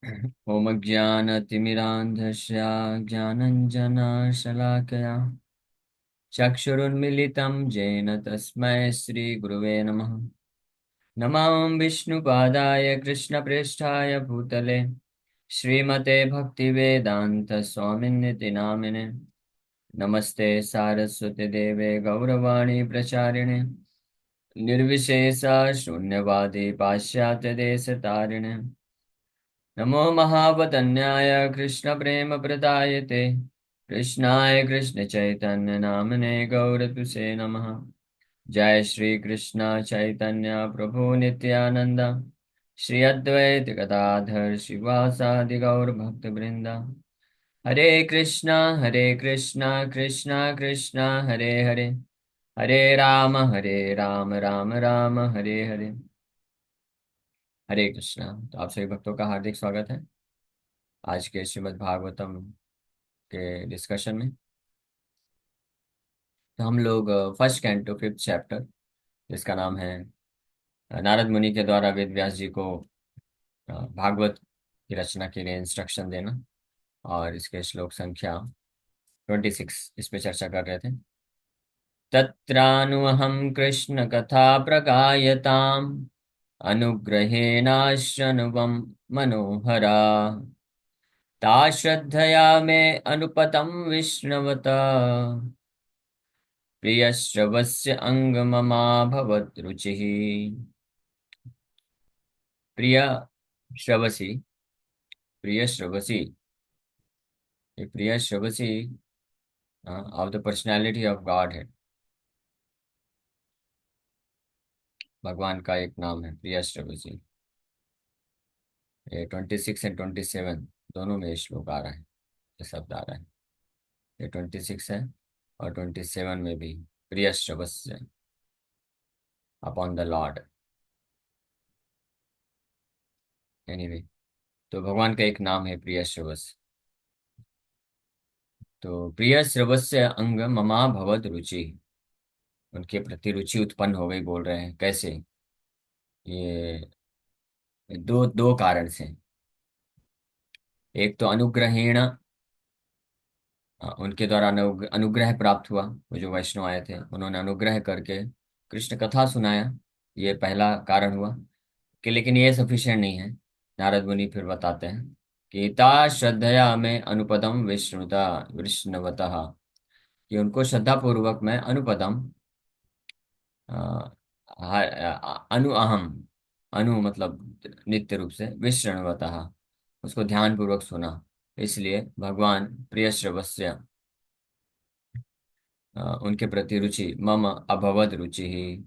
ॐ ज्ञानतिमिरान्धस्य ज्ञानञ्जनशलाकया चक्षुरुन्मिलितं येन तस्मै श्रीगुरुवे नमः। नमः विष्णुपादाय कृष्णप्रेष्ठाय भूतले श्रीमते भक्तिवेदान्तस्वामिन्निति नामिने। नमस्ते सारस्वती देवे गौरवाणी प्रचारिणे निर्विशेषा शून्यवादी पाश्चात्यदेशतारिणे। नमो महावदन्याय कृष्णप्रेमप्रदायते कृष्णाय कृष्णचैतन्य नामने गौरतुसे नमः। जय श्री कृष्ण चैतन्य प्रभु नित्यानंद श्री अद्वैत गदाधर शिवासादि गौर भक्त वृंदा। हरे कृष्णा कृष्णा कृष्णा हरे हरे, हरे राम राम राम हरे हरे। हरे कृष्णा। तो आप सभी भक्तों का हार्दिक स्वागत है आज के श्रीमद् भागवतम के डिस्कशन में। तो हम लोग फर्स्ट कैंटो फिफ्थ चैप्टर, जिसका नाम है नारद मुनि के द्वारा वेद व्यास जी को भागवत की रचना के लिए इंस्ट्रक्शन देना, और इसके श्लोक संख्या 26 इस पे चर्चा कर रहे थे। तत्रानुहं कृष्ण कथा प्रगायताम् अनुग्रहेणाश्रनुवं मनोहरा ता श्रद्धया मे अनुपतं विष्णवता प्रियश्रवस्य अङ्गममाभवत् रुचिः। प्रिय श्रवसी, प्रिय श्रवसी, ये प्रिय श्रवसी of the personality of God है। भगवान का एक नाम है प्रिय श्रवसी। ये 26 एंड 27 दोनों में ये श्लोक आ रहा है, ये शब्द आ रहा है। ये 26 है और 27 में भी प्रिय श्रवस्य अपॉन द लॉर्ड। एनीवे, तो भगवान का एक नाम है प्रिय श्रवस। तो प्रिय श्रवस्य अंग ममा भवद रुचि, उनके प्रति रुचि उत्पन्न हो गई। बोल रहे हैं कैसे? ये दो दो कारण से। एक तो अनुग्रहेण, उनके द्वारा अनुग्रह प्राप्त हुआ। वो जो वैष्णव आए थे उन्होंने अनुग्रह करके कृष्ण कथा सुनाया, ये पहला कारण हुआ। कि लेकिन ये सफिशिएंट नहीं है। नारद मुनि फिर बताते हैं कि ता श्रद्धया में अनुपदम विष्णुता विष्णवतः, कि उनको श्रद्धा पूर्वक मैं अनुपदम अनु अहम, अनु मतलब नित्य रूप से, विष्णुवतः उसको ध्यान पूर्वक सुना। इसलिए भगवान प्रिय श्रवस्य, उनके प्रति रुचि मम अभवद रुचि ही।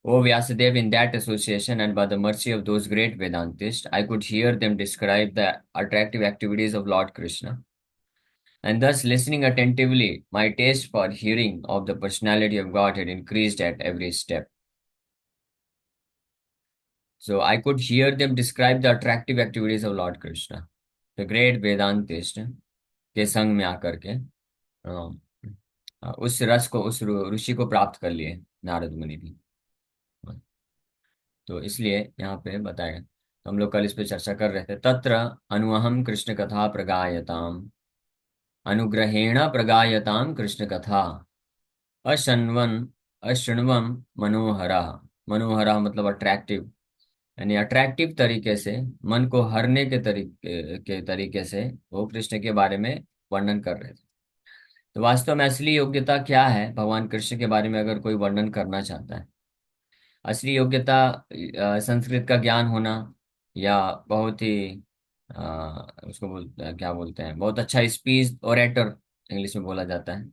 O Vyasadeva, in that association and by the mercy of those great Vedantists, I could hear them describe the attractive activities of Lord Krishna. And thus, listening attentively, my taste for hearing of the personality of God had increased at every step. So I could hear them describe the attractive activities of Lord Krishna. The great Vedantist के संग में आकर के उस रस को, उस ऋषि को प्राप्त कर लिए नारद मुनि भी। तो इसलिए यहाँ पे बताया। तो हम लोग कल इस पे चर्चा कर रहे थे। तत्र अनुअहम कृष्ण कथा प्रगायताम, अनुग्रहेण प्रगायताम कृष्ण कथा अशन्वन अशृण्वम मनोहरा। मनोहरा मतलब अट्रैक्टिव, यानी अट्रैक्टिव तरीके से, मन को हरने के तरीके से वो कृष्ण के बारे में वर्णन कर रहे थे। तो वास्तव में असली योग्यता क्या है भगवान कृष्ण के बारे में अगर कोई वर्णन करना चाहता है? असली योग्यता संस्कृत का ज्ञान होना, या बहुत ही उसको बोलते हैं, क्या बोलते हैं, बहुत अच्छा स्पीच ओरेटर इंग्लिश में बोला जाता है,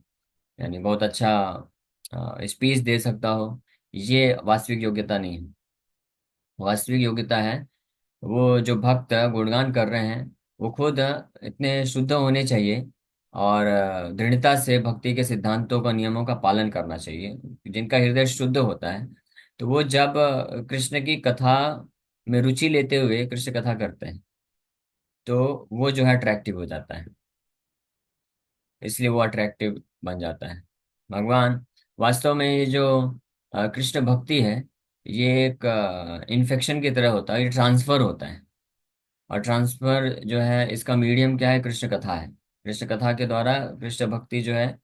यानी बहुत अच्छा स्पीच दे सकता हो, ये वास्तविक योग्यता नहीं है। वास्तविक योग्यता है वो जो भक्त गुणगान कर रहे हैं वो खुद इतने शुद्ध होने चाहिए, और दृढ़ता से भक्ति के सिद्धांतों का, नियमों का पालन करना चाहिए। जिनका हृदय शुद्ध होता है, तो वो जब कृष्ण की कथा में रुचि लेते हुए कृष्ण कथा करते हैं तो वो जो है अट्रैक्टिव हो जाता है। इसलिए वो अट्रैक्टिव बन जाता है। भगवान वास्तव में ये जो कृष्ण भक्ति है, ये एक इन्फेक्शन की तरह होता है, ये ट्रांसफर होता है। और ट्रांसफर जो है इसका मीडियम क्या है, कृष्ण कथा है। कृष्ण कथा के द्वारा कृष्ण भक्ति जो है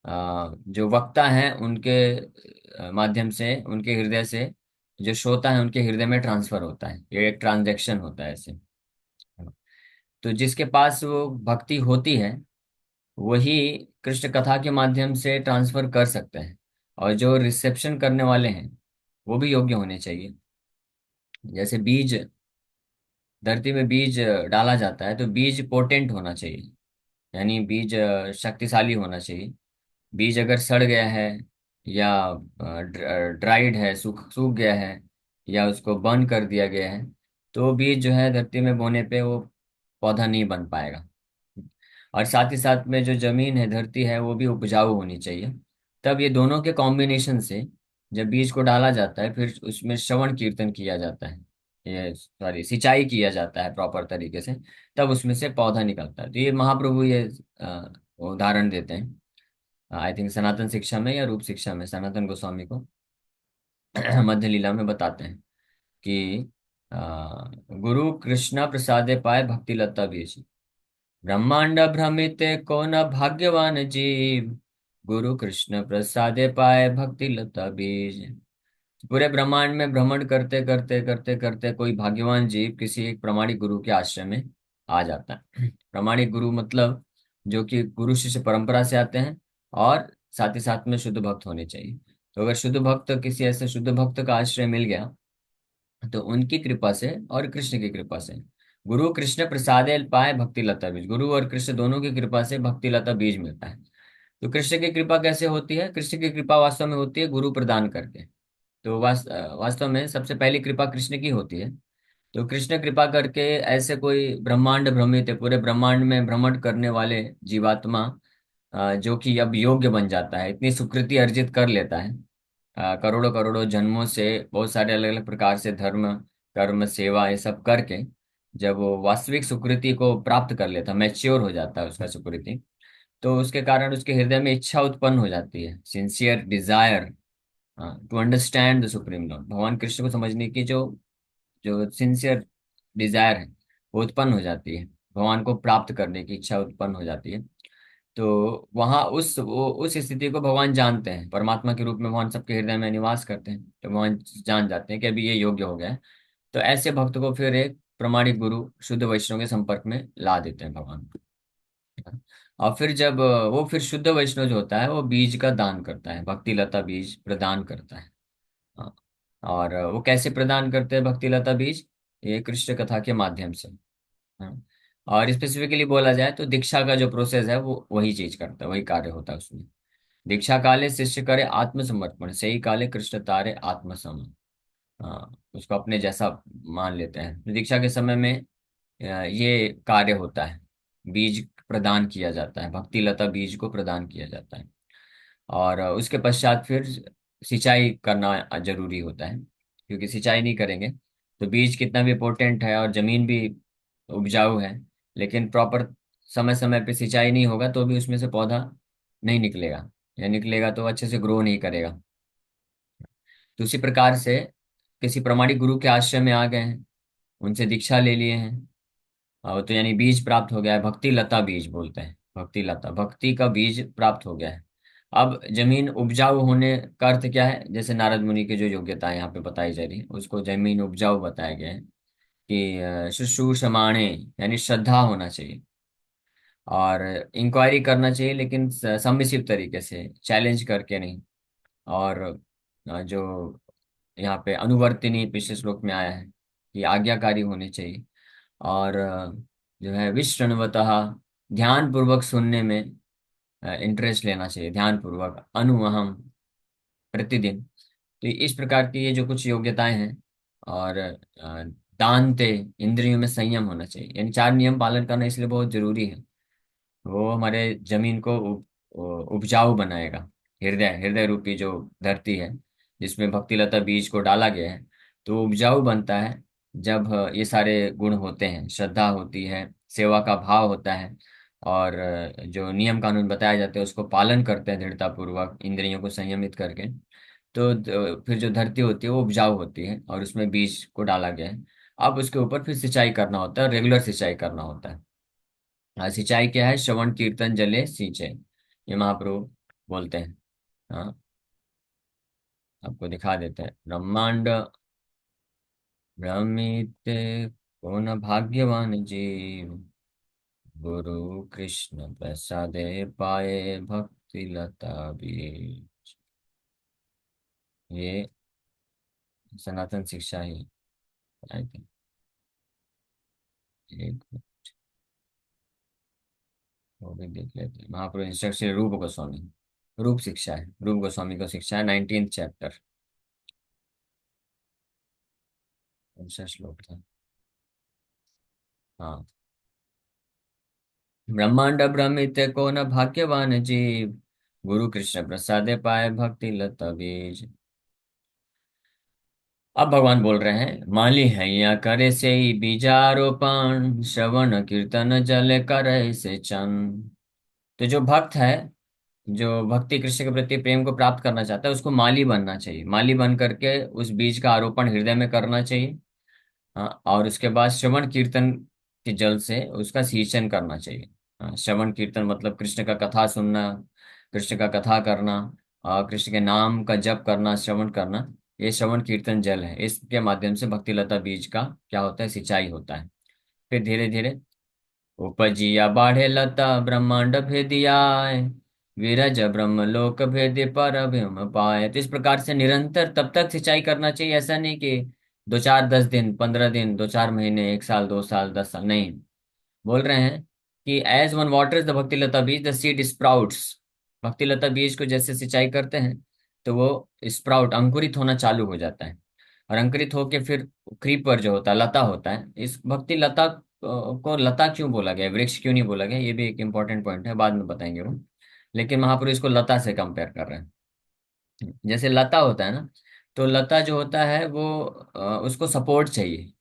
जो वक्ता है उनके माध्यम से, उनके हृदय से जो श्रोता है उनके हृदय में ट्रांसफर होता है। ये एक ट्रांजैक्शन होता है ऐसे। तो जिसके पास वो भक्ति होती है वही कृष्ण कथा के माध्यम से ट्रांसफर कर सकते हैं। और जो रिसेप्शन करने वाले हैं वो भी योग्य होने चाहिए। जैसे बीज, धरती में बीज डाला जाता है तो बीज पोटेंट होना चाहिए, यानी बीज शक्तिशाली होना चाहिए। बीज अगर सड़ गया है या ड्राइड है, सूख सूख गया है, या उसको बर्न कर दिया गया है, तो बीज जो है धरती में बोने पे वो पौधा नहीं बन पाएगा। और साथ ही साथ में जो जमीन है, धरती है, वो भी उपजाऊ होनी चाहिए। तब ये दोनों के कॉम्बिनेशन से जब बीज को डाला जाता है फिर उसमें श्रवण कीर्तन किया जाता है, ये सॉरी सिंचाई किया जाता है प्रॉपर तरीके से, तब उसमें से पौधा निकलता है। तो ये महाप्रभु ये उदाहरण देते हैं, आई थिंक सनातन शिक्षा में या रूप शिक्षा में सनातन गोस्वामी को मध्य लीला में बताते हैं कि अ, गुरु कृष्ण प्रसादे पाए भक्ति लता बीज, ब्रह्मांड भ्रमित को न भाग्यवान जीव, गुरु कृष्ण प्रसादे पाए भक्ति लता बीज। पूरे ब्रह्मांड में भ्रमण करते करते करते करते कोई भाग्यवान जीव किसी एक प्रामाणिक गुरु के आश्रय में आ जाता है। प्रामाणिक गुरु मतलब जो कि गुरु शिष्य परंपरा से आते हैं और साथ ही साथ में शुद्ध भक्त होने चाहिए। तो अगर शुद्ध भक्त, किसी ऐसे शुद्ध भक्त का आश्रय मिल गया तो उनकी कृपा से और कृष्ण की कृपा से, गुरु कृष्ण प्रसादे पाए भक्ति लता बीज, गुरु और कृष्ण दोनों की कृपा से भक्ति लता बीज मिलता है। तो कृष्ण की कृपा कैसे होती है? कृष्ण की कृपा वास्तव में होती है गुरु प्रदान करके। तो वास्तव में सबसे पहली कृपा कृष्ण की होती है। तो कृष्ण कृपा करके ऐसे कोई ब्रह्मांड भ्रमित है, पूरे ब्रह्मांड में भ्रमण करने वाले जीवात्मा जो कि अब योग्य बन जाता है, इतनी सुकृति अर्जित कर लेता है, करोड़ों करोड़ों जन्मों से बहुत सारे अलग अलग प्रकार से धर्म कर्म सेवा ये सब करके जब वो वास्तविक सुकृति को प्राप्त कर लेता, मैच्योर हो जाता है उसका सुकृति, तो उसके कारण उसके हृदय में इच्छा उत्पन्न हो जाती है, sincere desire to understand the supreme lord, भगवान कृष्ण को समझने की जो जो सिंसियर डिजायर है वो उत्पन्न हो जाती है, भगवान को प्राप्त करने की इच्छा उत्पन्न हो जाती है। तो वहाँ उस स्थिति को भगवान जानते हैं, परमात्मा के रूप में भगवान सबके हृदय में निवास करते हैं, तो भगवान जान जाते हैं कि अभी ये योग्य हो गया है। तो ऐसे भक्त को फिर एक प्रमाणिक गुरु शुद्ध वैष्णव के संपर्क में ला देते हैं भगवान। और फिर जब वो फिर शुद्ध वैष्णव जो होता है वो बीज का दान करता है, भक्ति लता बीज प्रदान करता है। हाँ। और वो कैसे प्रदान करते हैं भक्ति लता बीज? ये कृष्ण कथा के माध्यम से। हाँ। और स्पेसिफिकली बोला जाए तो दीक्षा का जो प्रोसेस है वो वही चीज करता है, वही कार्य होता है उसमें। दीक्षा काले शिष्य करे आत्मसमर्पण, सही काले कृष्ण तारे आत्मसम। हाँ, उसको अपने जैसा मान लेते हैं। तो दीक्षा के समय में ये कार्य होता है, बीज प्रदान किया जाता है, भक्ति लता बीज को प्रदान किया जाता है। और उसके पश्चात फिर सिंचाई करना जरूरी होता है, क्योंकि सिंचाई नहीं करेंगे तो बीज कितना भी पोटेंट है और जमीन भी उपजाऊ है, लेकिन प्रॉपर समय समय पे सिंचाई नहीं होगा तो भी उसमें से पौधा नहीं निकलेगा, या निकलेगा तो अच्छे से ग्रो नहीं करेगा। तो उसी प्रकार से किसी प्रमाणिक गुरु के आश्रय में आ गए हैं, उनसे दीक्षा ले लिए हैं, और तो यानी बीज प्राप्त हो गया है, भक्ति लता बीज बोलते हैं, भक्ति लता, भक्ति का बीज प्राप्त हो गया है। अब जमीन उपजाऊ होने का अर्थ क्या है? जैसे नारद मुनि की जो योग्यता यहाँ पे बताई जा रही है उसको जमीन उपजाऊ बताया गया है कि शुश्रूषमाणे यानी श्रद्धा होना चाहिए, और इंक्वायरी करना चाहिए लेकिन सबमिसिव तरीके से, चैलेंज करके नहीं। और जो यहाँ पे अनुवर्तिनी पिछले श्लोक में आया है कि आज्ञाकारी होने चाहिए। और जो है विश्रवतः ध्यान पूर्वक सुनने में इंटरेस्ट लेना चाहिए, ध्यान पूर्वक अनुअहम प्रतिदिन। तो इस प्रकार की ये जो कुछ योग्यताएं हैं। और दानते इंद्रियों में संयम होना चाहिए, यानी चार नियम पालन करना इसलिए बहुत जरूरी है। वो हमारे जमीन को उपजाऊ बनाएगा। हृदय हृदय रूपी जो धरती है जिसमें भक्ति लता बीज को डाला गया है, तो उपजाऊ बनता है जब ये सारे गुण होते हैं, श्रद्धा होती है, सेवा का भाव होता है, और जो नियम कानून बताए जाते हैं उसको पालन करते हैं दृढ़ता पूर्वक, इंद्रियों को संयमित करके। तो फिर जो धरती होती है वो उपजाऊ होती है और उसमें बीज को डाला गया है। अब उसके ऊपर फिर सिंचाई करना होता है, रेगुलर सिंचाई करना होता है। सिंचाई क्या है? श्रवण कीर्तन जले सींचे, ये महाप्रभु बोलते हैं। हाँ, आपको दिखा देते हैं। ब्रह्मांड भ्रमित को न भाग्यवान जीव, गुरु कृष्ण प्रसादे पाए भक्ति लता बीज। ये सनातन शिक्षा ही, आई थिंक। एक वो भी देख लेते हैं। महाप्रभु इंस्ट्रक्शन रूप गोस्वामी, रूप शिक्षा है, रूप गोस्वामी को शिक्षा है, 19th चैप्टर, कौन सा श्लोक था? हाँ, ब्रह्मांड भ्रमित को न भाग्यवान जीव, गुरु कृष्ण प्रसादे पाए भक्ति लता बीज। अब भगवान बोल रहे हैं, माली हैया करे से ही बीजारोपण, श्रवण कीर्तन जल करे से चन। तो जो भक्त है, जो भक्ति कृष्ण के प्रति प्रेम को प्राप्त करना चाहता है, उसको माली बनना चाहिए। माली बन करके उस बीज का आरोपण हृदय में करना चाहिए। हाँ, और उसके बाद श्रवण कीर्तन के जल से उसका सिंचन करना चाहिए। हाँ, श्रवण कीर्तन मतलब कृष्ण का कथा सुनना, कृष्ण का कथा करना, और कृष्ण के नाम का जप करना, श्रवण करना, ये श्रवण कीर्तन जल है। इसके माध्यम से भक्ति लता बीज का क्या होता है? सिंचाई होता है। फिर धीरे धीरे उपजिया बाढ़े लता ब्रह्मांड भेदियाए, विरज ब्रह्म लोक भेद पर अभ्युम पाए। तो इस प्रकार से निरंतर तब तक सिंचाई करना चाहिए। ऐसा नहीं कि 2 4 10 दिन, 15 दिन, 2 4 महीने, 1 साल, 2 साल, 10 साल, नहीं। बोल रहे हैं कि एज वन वाटर्स द भक्ति लता बीज द सीड स्प्राउट्स। भक्ति लता बीज को जैसे सिंचाई करते हैं तो वो स्प्राउट, अंकुरित होना चालू हो जाता है। और अंकुरित होके फिर क्रीपर जो होता है, लता होता है। इस भक्ति लता को लता क्यों बोला गया, वृक्ष क्यों नहीं बोला गया, ये भी एक इंपॉर्टेंट पॉइंट है, बाद में बताएंगे वो। लेकिन महापुरुष इसको लता से कंपेयर कर रहे हैं। जैसे लता होता है ना, तो लता जो होता है वो उसको सपोर्ट चाहिए।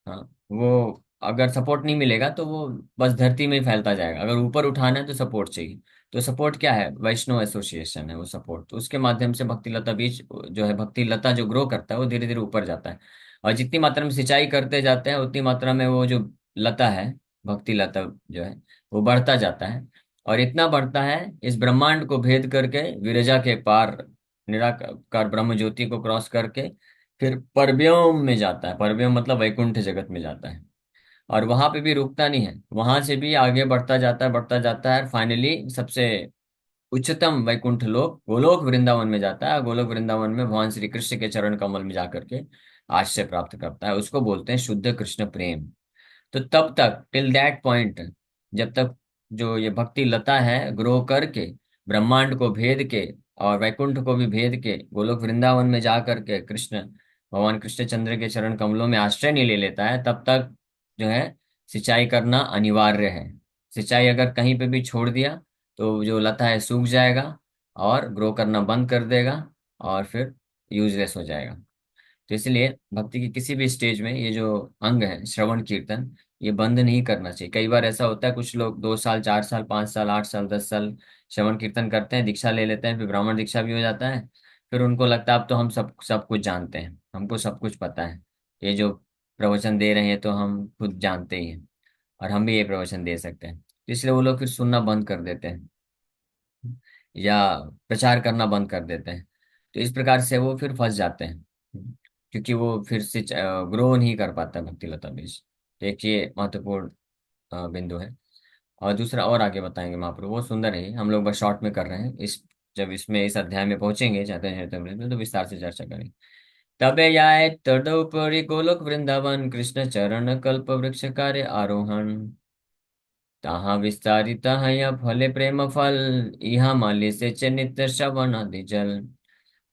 हाँ, वो अगर सपोर्ट नहीं मिलेगा तो वो बस धरती में ही फैलता जाएगा। अगर ऊपर उठाना है तो सपोर्ट चाहिए। तो सपोर्ट क्या है? वैष्णव एसोसिएशन है वो सपोर्ट। तो उसके माध्यम से भक्ति लता बीज जो है, भक्ति लता जो ग्रो करता है, वो धीरे धीरे ऊपर जाता है। और जितनी मात्रा में सिंचाई करते जाते हैं उतनी मात्रा में वो जो लता है, भक्ति लता जो है, वो बढ़ता जाता है। और इतना बढ़ता है, इस ब्रह्मांड को भेद करके विरजा के पार, निराकार ब्रह्म ज्योति को क्रॉस करके फिर परव्योम में जाता है। परव्योम मतलब वैकुंठ जगत में जाता है। और वहां पे भी रुकता नहीं है, वहां से भी आगे बढ़ता जाता है, बढ़ता जाता है। फाइनली सबसे उच्चतम वैकुंठ लोक गोलोक वृंदावन में जाता है। गोलोक वृंदावन में भगवान श्री कृष्ण के चरण कमल में जाकर के आश्रय प्राप्त करता है। उसको बोलते हैं शुद्ध कृष्ण प्रेम। तो तब तक, टिल दैट पॉइंट, जब तक जो ये भक्ति लता है ग्रो करके ब्रह्मांड को भेद के और वैकुंठ को भी भेद के गोलोक वृंदावन में जा करके कृष्ण, भगवान कृष्णचंद्र के चरण कमलों में आश्रय नहीं ले लेता है, तब तक जो है सिंचाई करना अनिवार्य है। सिंचाई अगर कहीं पे भी छोड़ दिया तो जो लता है सूख जाएगा और ग्रो करना बंद कर देगा, और फिर यूजलेस हो जाएगा। तो इसलिए भक्ति की किसी भी स्टेज में ये जो अंग है श्रवण कीर्तन, ये बंद नहीं करना चाहिए। कई बार ऐसा होता है, कुछ लोग 2 साल, 4 साल, 5 साल, 8 साल, 10 साल श्रवण कीर्तन करते हैं, दीक्षा ले लेते हैं, फिर ब्राह्मण दीक्षा भी हो जाता है। फिर उनको लगता है अब तो हम सब सब कुछ जानते हैं, हमको सब कुछ पता है, ये जो प्रवचन दे रहे हैं तो हम खुद जानते ही हैं, और हम भी ये प्रवचन दे सकते हैं। तो इसलिए वो लोग फिर सुनना बंद कर देते हैं या प्रचार करना बंद कर देते हैं। तो इस प्रकार से वो फिर फंस जाते हैं, क्योंकि वो फिर से ग्रो नहीं कर पाता भक्ति लता बीज। तो एक ये महत्वपूर्ण बिंदु है। और दूसरा और आगे बताएंगे महाप्रभु, वो सुंदर है, हम लोग बस शॉर्ट में कर रहे हैं। इस जब इसमें इस अध्याय में पहुंचेंगे चाहते हैं तो विस्तार से चर्चा करेंगे। तबे याय तदुपरि गोलोक वृंदावन, कृष्ण चरण कल्प वृक्ष कार्य आरोहण। ताहा विस्तारित है फले प्रेम फल, इहा माली से चनित श्रवण आदि जल।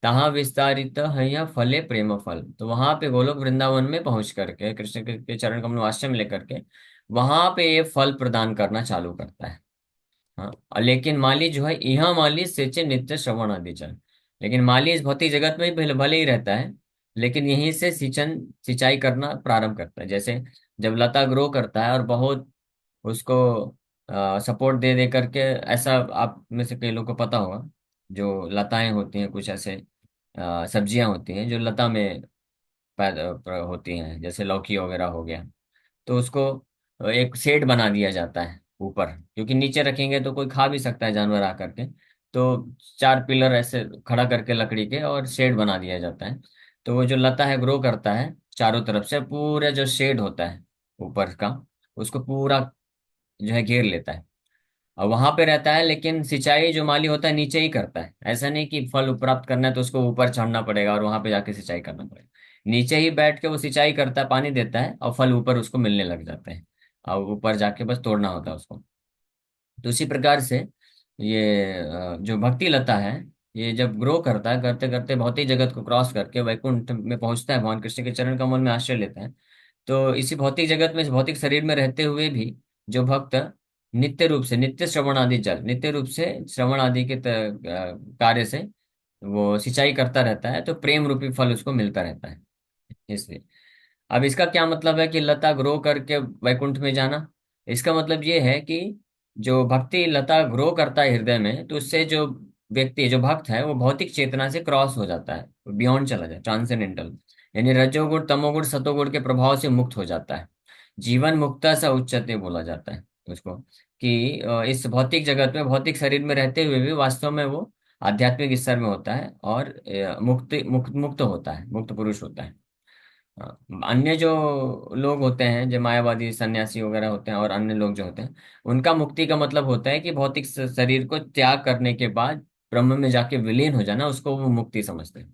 तहाँ विस्तारित है या फले प्रेम फल। तो वहां पे गोलोक वृंदावन में पहुंच करके कृष्ण के चरण कमल आश्रय में लेकर के वहां पे ये फल प्रदान करना चालू करता है। हाँ, और लेकिन माली जो है, यहाँ माली सेचे नित्य श्रवण आदि चल। लेकिन माली इस भौतिक जगत में भले भले ही रहता है, लेकिन यहीं से सिंचन सिंचाई करना प्रारंभ करता है। जैसे जब लता ग्रो करता है और बहुत उसको सपोर्ट दे दे करके, ऐसा आप में से कई लोगों को पता होगा, जो लताएं होती हैं, कुछ ऐसे सब्जियां होती हैं जो लता में होती हैं, जैसे लौकी वगैरह हो गया, तो उसको एक शेड बना दिया जाता है ऊपर, क्योंकि नीचे रखेंगे तो कोई खा भी सकता है जानवर आकर के। तो 4 पिलर ऐसे खड़ा करके लकड़ी के और शेड बना दिया जाता है। तो वो जो लता है ग्रो करता है चारों तरफ से, पूरा जो शेड होता है ऊपर का, उसको पूरा जो है घेर लेता है। और वहां पे रहता है, लेकिन सिंचाई जो माली होता है नीचे ही करता है। ऐसा नहीं कि फल प्राप्त करना है तो उसको ऊपर चढ़ना पड़ेगा और वहां पे जाके सिंचाई करना पड़ेगा। नीचे ही बैठ के वो सिंचाई करता है, पानी देता है, और फल ऊपर उसको मिलने लग जाते हैं। और ऊपर जाके बस तोड़ना होता है उसको। तो उसी प्रकार से ये जो भक्ति लता है, ये जब ग्रो करता है, करते करते भौतिक जगत को क्रॉस करके वैकुंठ में पहुंचता है, भगवान कृष्ण के चरण कमल में आश्रय लेता है। तो इसी भौतिक जगत में, इस भौतिक शरीर में रहते हुए भी जो भक्त नित्य रूप से, नित्य श्रवण आदि जल, नित्य रूप से श्रवण आदि के कार्य से वो सिंचाई करता रहता है, तो प्रेम रूपी फल उसको मिलता रहता है। इसलिए अब इसका क्या मतलब है कि लता ग्रो करके वैकुंठ में जाना? इसका मतलब ये है कि जो भक्ति लता ग्रो करता है हृदय में, तो उससे जो व्यक्ति, जो भक्त है, वो भौतिक चेतना से क्रॉस हो जाता है, बियॉन्ड चला जाए, ट्रांसेंडेंटल, यानी रजोगुण तमोगुण सतोगुण के प्रभाव से मुक्त हो जाता है। जीवन मुक्ता सा उच्चते बोला जाता है उसको, कि इस भौतिक जगत में, भौतिक शरीर में रहते हुए भी वास्तव में वो आध्यात्मिक स्तर में होता है, और मुक्त होता है, मुक्त पुरुष होता है। हाँ, अन्य जो लोग होते हैं, जो मायावादी सन्यासी वगैरह होते हैं, और अन्य लोग जो होते हैं, उनका मुक्ति का मतलब होता है कि भौतिक शरीर को त्याग करने के बाद ब्रह्म में जाके विलीन हो जाना, उसको वो मुक्ति समझते हैं।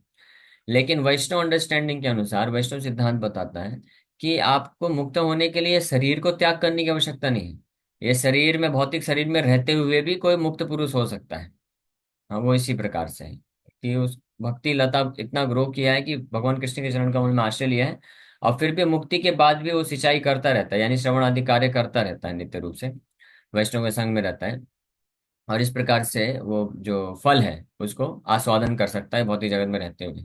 लेकिन वैष्णव अंडरस्टैंडिंग के अनुसार, वैष्णव सिद्धांत बताता है कि आपको मुक्त होने के लिए शरीर को त्याग करने की आवश्यकता नहीं है। ये शरीर में, भौतिक शरीर में रहते हुए भी कोई मुक्त पुरुष हो सकता है। हाँ, वो इसी प्रकार से है कि उस भक्ति लता इतना ग्रो किया है कि भगवान कृष्ण के चरण कमल में आश्रय लिया है, और फिर भी मुक्ति के बाद भी वो सिंचाई करता रहता है, यानी श्रवण आदि कार्य करता रहता है नित्य रूप से, वैष्णव के संग में रहता है। और इस प्रकार से वो जो फल है उसको आस्वादन कर सकता है भौतिक जगत में रहते हुए।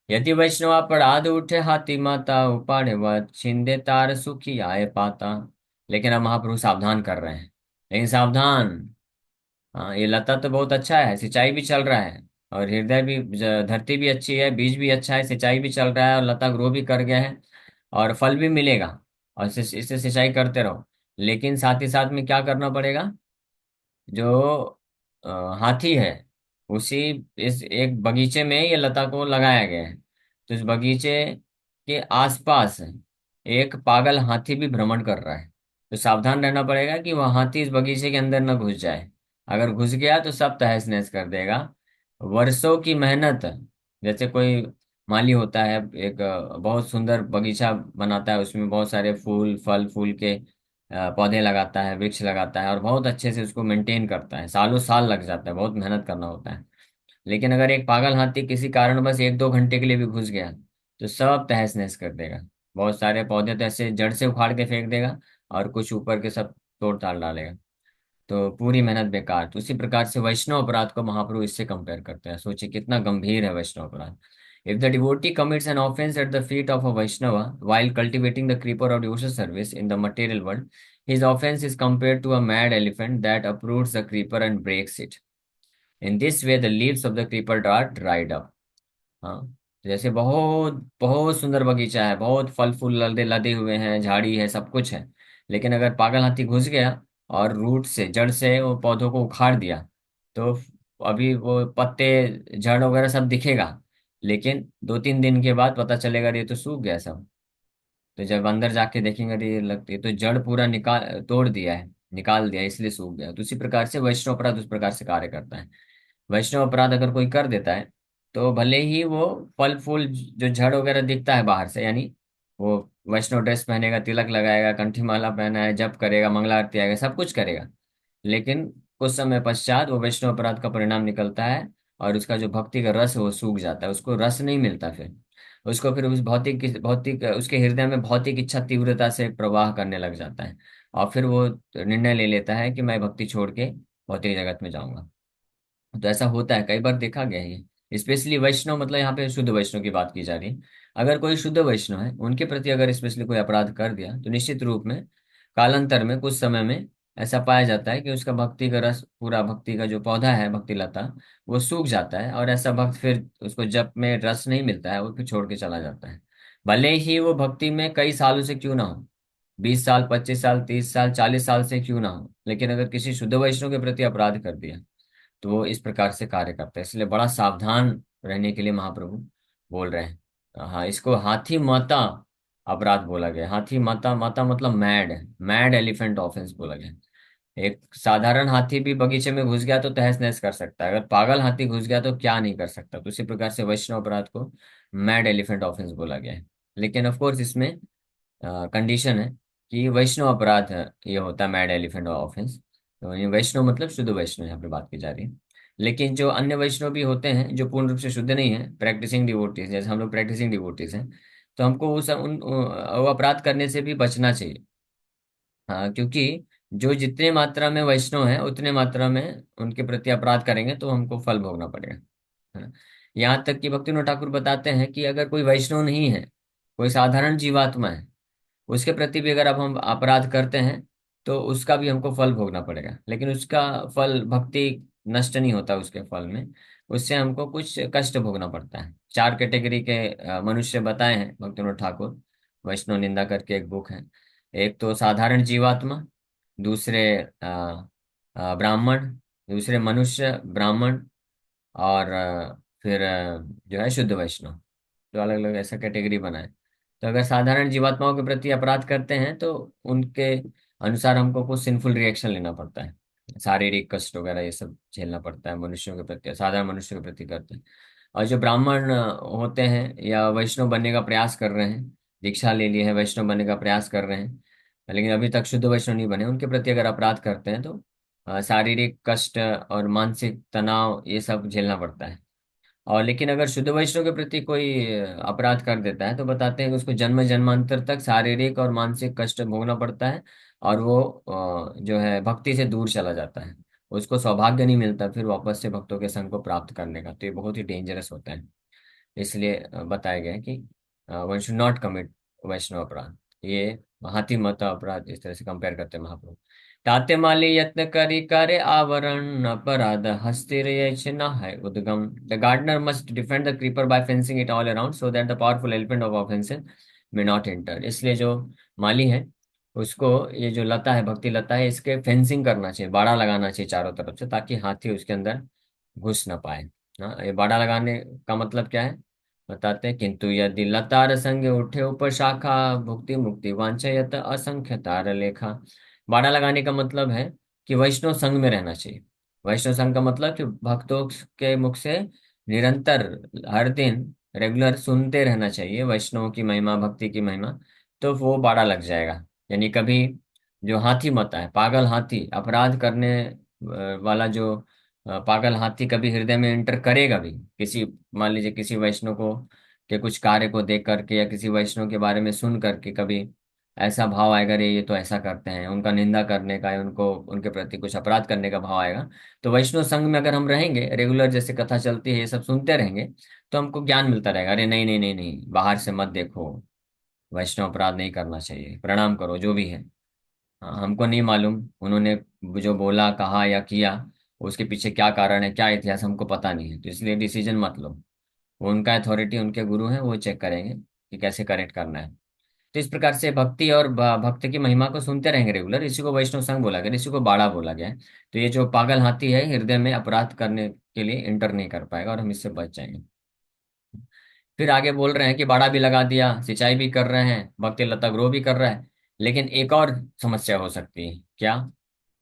यदि वैष्णव अपराध उठे हाथी माता उपाड़े व छिंदे तार सुखी आए पाता। लेकिन अब महाप्रभु सावधान कर रहे हैं, लेकिन सावधान। हाँ, ये लता तो बहुत अच्छा है, सिंचाई भी चल रहा है, और हृदय भी, धरती भी अच्छी है, बीज भी अच्छा है, सिंचाई भी चल रहा है, और लता ग्रो भी कर गया है, और फल भी मिलेगा। और इससे सिंचाई करते रहो। लेकिन साथ ही साथ में क्या करना पड़ेगा? जो अ, हाथी है, उसी, इस एक बगीचे में ये लता को लगाया गया है। तो इस बगीचे के आसपास एक पागल हाथी भी भ्रमण कर रहा है। तो सावधान रहना पड़ेगा कि वह हाथी इस बगीचे के अंदर न घुस जाए। अगर घुस गया तो सब तहस नहस कर देगा। वर्षों की मेहनत, जैसे कोई माली होता है, एक बहुत सुंदर बगीचा बनाता है, उसमें बहुत सारे फूल, फल फूल के पौधे लगाता है, वृक्ष लगाता है, और बहुत अच्छे से उसको मेंटेन करता है, सालों साल लग जाता है, बहुत मेहनत करना होता है। लेकिन अगर एक पागल हाथी किसी कारण बस 1-2 घंटे के लिए भी घुस गया, तो सब तहस नहस कर देगा। बहुत सारे पौधे तो ऐसे जड़ से उखाड़ के फेंक देगा, और कुछ ऊपर के सब तोड़ ताड़ डालेगा। तो पूरी मेहनत बेकार। तो उसी प्रकार से वैष्णव अपराध को महाप्रभु इससे कंपेयर करते हैं। सोचिए कितना गंभीर है वैष्णव अपराध। If the devotee commits an offense at the feet of a Vaishnava while cultivating the creeper of devotional service in the material world, his offense is compared to a mad elephant that uproots the creeper and breaks it. In this way, the leaves of the creeper are dried up. हाँ, जैसे बहुत बहुत सुंदर बगीचा है, बहुत फल फूल लदे लदे हुए हैं, झाड़ी है, सब कुछ है। लेकिन अगर पागल हाथी घुस गया और रूट से, जड़ से वो पौधों को उखाड़ दिया, तो अभी वो पत्ते, जड़ वगैरह सब दिखेगा, लेकिन 2-3 दिन के बाद पता चलेगा ये तो सूख गया सब। तो जब अंदर जाके देखेंगे तो ये लगती है तो जड़ पूरा निकाल तोड़ दिया है, निकाल दिया, इसलिए सूख गया। तो उसी प्रकार से वैष्णव अपराध उस प्रकार से कार्य करता है। वैष्णव अपराध अगर कोई कर देता है, तो भले ही वो फल फूल, जो जड़ वगैरह दिखता है बाहर से, यानी वो वैष्णव ड्रेस पहनेगा, तिलक लगाएगा, कंठी माला पहना है, जप करेगा, मंगला आरती आएगा, सब कुछ करेगा, लेकिन कुछ समय पश्चात वो वैष्णव अपराध का परिणाम निकलता है, और उसका जो भक्ति का रस है वो सूख जाता है, उसको रस नहीं मिलता फिर। उसको फिर उस भौतिक उसके हृदय में भौतिक इच्छा तीव्रता से प्रवाह करने लग जाता है, और फिर वो निर्णय ले लेता है कि मैं भक्ति छोड़ के भौतिक जगत में जाऊंगा। तो ऐसा होता है, कई बार देखा गया है ये। स्पेशली वैष्णव, मतलब यहाँ पे शुद्ध वैष्णव की बात की जा रही है। अगर कोई शुद्ध वैष्णव है, उनके प्रति अगर स्पेशली कोई अपराध कर दिया, तो निश्चित रूप में कालांतर में, कुछ समय में ऐसा पाया जाता है कि उसका भक्ति का रस, पूरा भक्ति का जो पौधा है, भक्ति लता, वो सूख जाता है, और ऐसा भक्त फिर उसको जप में रस नहीं मिलता है, वो फिर छोड़ के चला जाता है। भले ही वो भक्ति में कई सालों से क्यों ना हो, 20 साल, 25 साल, 30 साल, 40 साल से क्यों ना हो, लेकिन अगर किसी शुद्ध वैष्णव के प्रति अपराध कर दिया तो वो इस प्रकार से कार्य करता है। इसलिए बड़ा सावधान रहने के लिए महाप्रभु बोल रहे हैं। हाँ, इसको हाथी माता अपराध बोला गया। हाथी माता, माता मतलब मैड, मैड एलिफेंट ऑफेंस बोला गया। एक साधारण हाथी भी बगीचे में घुस गया तो तहस नहस कर सकता है, अगर पागल हाथी घुस गया तो क्या नहीं कर सकता। तो उसी प्रकार से वैष्णव अपराध को मैड एलिफेंट ऑफेंस बोला गया है। लेकिन ऑफ कोर्स इसमें कंडीशन है कि वैष्णव अपराध है, ये होता है मैड एलिफेंट ऑफेंस। तो ये वैष्णव मतलब शुद्ध वैष्णव यहाँ पे बात की जा रही है। लेकिन जो अन्य वैष्णव भी होते हैं जो पूर्ण रूप से शुद्ध नहीं है, प्रैक्टिसिंग डिवोटीज, जैसे हम लोग प्रैक्टिसिंग डिवोटीज हैं, तो हमको उस वो अपराध करने से भी बचना चाहिए। हाँ, क्योंकि जो जितने मात्रा में वैष्णव है उतने मात्रा में उनके प्रति अपराध करेंगे तो हमको फल भोगना पड़ेगा, है ना। यहाँ तक कि भक्तिविनोद ठाकुर बताते हैं कि अगर कोई वैष्णव नहीं है, कोई साधारण जीवात्मा है, उसके प्रति भी अगर अब हम अपराध करते हैं तो उसका भी हमको फल भोगना पड़ेगा, लेकिन उसका फल भक्ति नष्ट नहीं होता उसके फल में, उससे हमको कुछ कष्ट भोगना पड़ता है। 4 कैटेगरी के मनुष्य बताए हैं भक्तिविनोद ठाकुर, वैष्णव निंदा करके एक बुक है। एक तो साधारण जीवात्मा, दूसरे ब्राह्मण, दूसरे मनुष्य ब्राह्मण, और फिर जो है शुद्ध वैष्णव। तो अलग अलग ऐसा कैटेगरी बनाए। तो अगर साधारण जीवात्माओं के प्रति अपराध करते हैं तो उनके अनुसार हमको कुछ सिंफुल रिएक्शन लेना पड़ता है, शारीरिक कष्ट वगैरह ये सब झेलना पड़ता है मनुष्यों के प्रति, साधारण मनुष्यों के प्रति करते हैं। और जो ब्राह्मण होते हैं या वैष्णव बनने का प्रयास कर रहे हैं, दीक्षा ले ली है, वैष्णव बनने का प्रयास कर रहे हैं, लेकिन अभी तक शुद्ध वैष्णव नहीं बने, उनके प्रति अगर अपराध करते हैं तो शारीरिक कष्ट और मानसिक तनाव ये सब झेलना पड़ता है। और लेकिन अगर शुद्ध वैष्णव के प्रति कोई अपराध कर देता है तो बताते हैं कि उसको जन्म जन्मांतर तक शारीरिक और मानसिक कष्ट भोगना पड़ता है, और वो जो है भक्ति से दूर चला जाता है, उसको सौभाग्य नहीं मिलता फिर वापस से भक्तों के संग को प्राप्त करने का। तो ये बहुत ही डेंजरस होता है। इसलिए बताया गया है कि वन शुड नॉट कमिट वैष्णव अपराध। ये हाथी मत अपराध इस तरह से कंपेयर करते हैं महाप्रभु। ताते माली यत्न करी करे आवरण अपराध हस्तिर न है उद्गम। The gardener must defend the creeper by fencing it all around so that the powerful elephant of offences may not enter. इसलिए जो माली है उसको ये जो लता है, भक्ति लता है, इसके फेंसिंग करना चाहिए, बाड़ा लगाना चाहिए चारों तरफ से, ताकि हाथी उसके अंदर घुस ना पाए। हाँ, ये बाड़ा लगाने का मतलब क्या है बताते हैं। किंतु यदि लतार संग उठे ऊपर शाखा भुक्ति मुक्ति वांछयत असंख्य तार लेखा। बाड़ा लगाने का मतलब है कि वैष्णव संघ में रहना चाहिए। वैष्णव संघ का मतलब कि भक्तों के मुख से निरंतर हर दिन रेगुलर सुनते रहना चाहिए वैष्णव की महिमा, भक्ति की महिमा, तो वो बाड़ा लग जाएगा। यानी कभी जो हाथी मता है, पागल हाथी, अपराध करने वाला जो पागल हाथी कभी हृदय में एंटर करेगा भी, किसी, मान लीजिए किसी वैष्णव को के कुछ कार्य को देख करके या किसी वैष्णव के बारे में सुन करके कभी ऐसा भाव आएगा, रे ये तो ऐसा करते हैं, उनका निंदा करने का या उनको उनके प्रति कुछ अपराध करने का भाव आएगा। तो वैष्णव संघ में अगर हम रहेंगे रेगुलर, जैसे कथा चलती है ये सब सुनते रहेंगे, तो हमको ज्ञान मिलता रहेगा, अरे नहीं नहीं नहीं नहीं, बाहर से मत देखो, वैष्णव अपराध नहीं करना चाहिए, प्रणाम करो जो भी है। हाँ, हमको नहीं मालूम उन्होंने जो बोला, कहा या किया, उसके पीछे क्या कारण है, क्या इतिहास, हमको पता नहीं है, तो इसलिए डिसीजन मत लो। वो उनका अथॉरिटी, उनके गुरु हैं, वो चेक करेंगे कि कैसे करेक्ट करना है। तो इस प्रकार से भक्ति और भक्त की महिमा को सुनते रहेंगे रेगुलर, इसी को वैष्णव संघ बोला गया, इसी को बाड़ा बोला गया है। तो ये जो पागल हाथी है हृदय में अपराध करने के लिए इंटर नहीं कर पाएगा और हम इससे बच जाएंगे। फिर आगे बोल रहे हैं कि बाड़ा भी लगा दिया, सिंचाई भी कर रहे हैं, भक्ति लता ग्रो भी कर रहा है, लेकिन एक और समस्या हो सकती है क्या,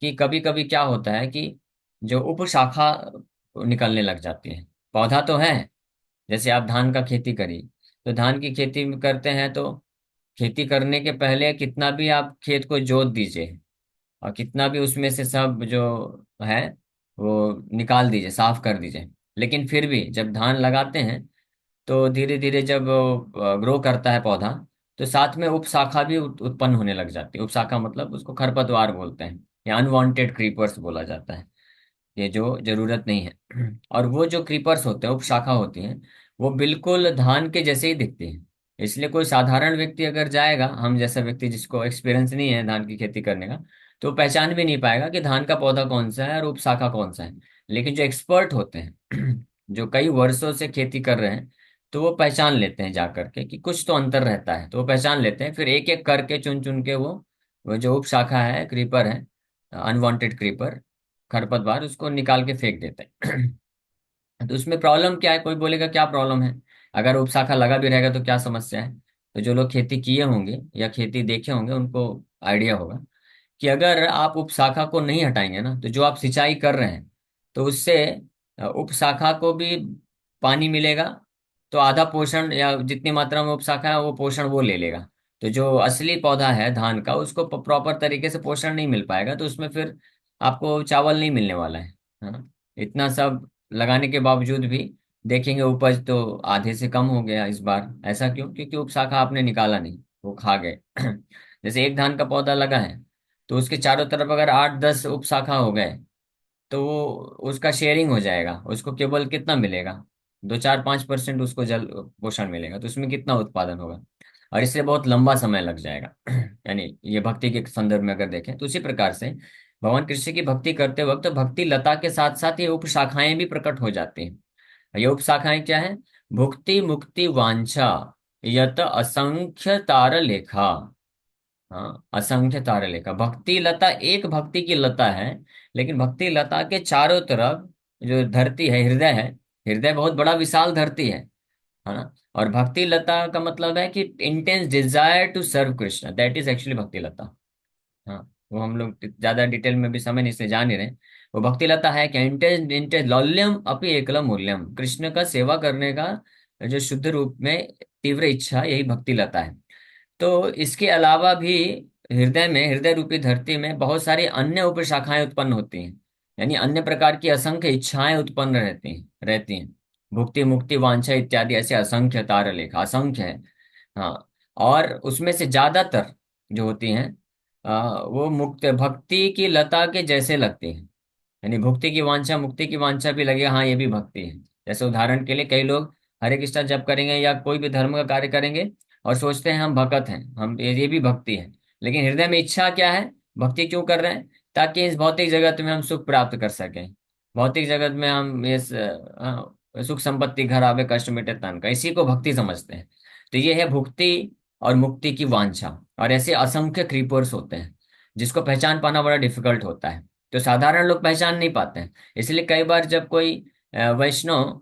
कि कभी कभी क्या होता है कि जो उपशाखा निकलने लग जाती है। पौधा तो है, जैसे आप धान का खेती करिए, तो धान की खेती करते हैं तो खेती करने के पहले कितना भी आप खेत को जोत दीजिए और कितना भी उसमें से सब जो है वो निकाल दीजिए, साफ कर दीजिए, लेकिन फिर भी जब धान लगाते हैं तो धीरे धीरे जब ग्रो करता है पौधा, तो साथ में उपशाखा भी उत्पन्न होने लग जाती है। उपशाखा मतलब उसको खरपतवार बोलते हैं या अनवांटेड क्रीपर्स बोला जाता है, ये जो जरूरत नहीं है। और वो जो क्रीपर्स होते हैं, उपशाखा होती हैं, वो बिल्कुल धान के जैसे ही दिखती हैं। इसलिए कोई साधारण व्यक्ति अगर जाएगा, हम जैसा व्यक्ति जिसको एक्सपीरियंस नहीं है धान की खेती करने का, तो पहचान भी नहीं पाएगा कि धान का पौधा कौन सा है और उपशाखा कौन सा है। लेकिन जो एक्सपर्ट होते हैं जो कई वर्षों से खेती कर रहे हैं, तो वो पहचान लेते हैं जा करके कि कुछ तो अंतर रहता है, तो वो पहचान लेते हैं, फिर एक एक करके चुन चुन के वो जो उप शाखा है, क्रीपर है, अनवांटेड क्रीपर, खरपतवार, उसको निकाल के फेंक देते हैं। तो उसमें प्रॉब्लम क्या है, कोई बोलेगा क्या प्रॉब्लम है, अगर उपशाखा लगा भी रहेगा तो क्या समस्या है। तो जो लोग खेती किए होंगे या खेती देखे होंगे उनको आइडिया होगा कि अगर आप उपशाखा को नहीं हटाएंगे ना, तो जो आप सिंचाई कर रहे हैं, तो उससे उपशाखा को भी पानी मिलेगा, तो आधा पोषण या जितनी मात्रा में उपशाखा है वो पोषण वो ले लेगा। तो जो असली पौधा है धान का, उसको प्रॉपर तरीके से पोषण नहीं मिल पाएगा, तो उसमें फिर आपको चावल नहीं मिलने वाला है ना। इतना सब लगाने के बावजूद भी देखेंगे उपज तो आधे से कम हो गया इस बार। ऐसा क्यों? क्योंकि उपशाखा आपने निकाला नहीं, वो खा गए। जैसे एक धान का पौधा लगा है, तो उसके चारों तरफ अगर 8-10 उपशाखा हो गए, तो वो उसका शेयरिंग हो जाएगा, उसको केवल कितना मिलेगा, 2-4-5% उसको जल पोषण मिलेगा, तो उसमें कितना उत्पादन होगा, और इससे बहुत लंबा समय लग जाएगा। यानी ये भक्ति के संदर्भ में अगर देखें तो उसी प्रकार से भगवान कृष्ण की भक्ति करते वक्त भक्ति लता के साथ साथ ये उपशाखाएं भी प्रकट हो जाती हैं। ये उपशाखाएं क्या है? भुक्ति मुक्ति वांछा यत असंख्य तार लेखा। हाँ, असंख्य तारे लेखा। भक्ति लता एक भक्ति की लता है, लेकिन भक्ति लता के चारों तरफ जो धरती है, हृदय है, हृदय बहुत बड़ा विशाल धरती है ना। और भक्ति लता का मतलब है कि intense desire to serve Krishna, that is actually bhakti lata. हाँ, वो हम लोग ज्यादा डिटेल में भी समय नहीं से जान ही रहे। वो भक्ति लता है कि इंटेंस इंटेंस लौल्यम अपि एकलम मूल्यम, कृष्ण का सेवा करने का जो शुद्ध रूप में तीव्र इच्छा, यही भक्ति लता है। तो इसके अलावा भी हृदय में, हृदय रूपी धरती में बहुत सारी अन्य उपशाखाएं उत्पन्न होती हैं, यानी अन्य प्रकार की असंख्य इच्छाएं उत्पन्न रहती हैं। भुक्ति मुक्ति वांछा इत्यादि ऐसे असंख्य तार लेख असंख्य है। हाँ, और उसमें से ज्यादातर जो होती हैं वो मुक्त भक्ति की लता के जैसे लगती हैं। यानी भुक्ति की वांछा मुक्ति की वांछा भी लगेगा, हाँ ये भी भक्ति है। जैसे उदाहरण के लिए कई लोग हरे कृष्णा जप करेंगे या कोई भी धर्म का कार्य करेंगे और सोचते हैं हम भगत हैं, हम ये भी भक्ति है। लेकिन हृदय में इच्छा क्या है, भक्ति क्यों कर रहे हैं? ताकि इस भौतिक जगत में हम सुख प्राप्त कर सकें, भौतिक जगत में हम इस सुख संपत्ति घर आवे कष्ट मिटे तन का, इसी को भक्ति समझते हैं। तो ये है भुक्ति और मुक्ति की वांछा। और ऐसे असंख्य क्रीपर्स होते हैं जिसको पहचान पाना बड़ा डिफिकल्ट होता है, तो साधारण लोग पहचान नहीं पाते हैं। इसलिए कई बार जब कोई वैष्णव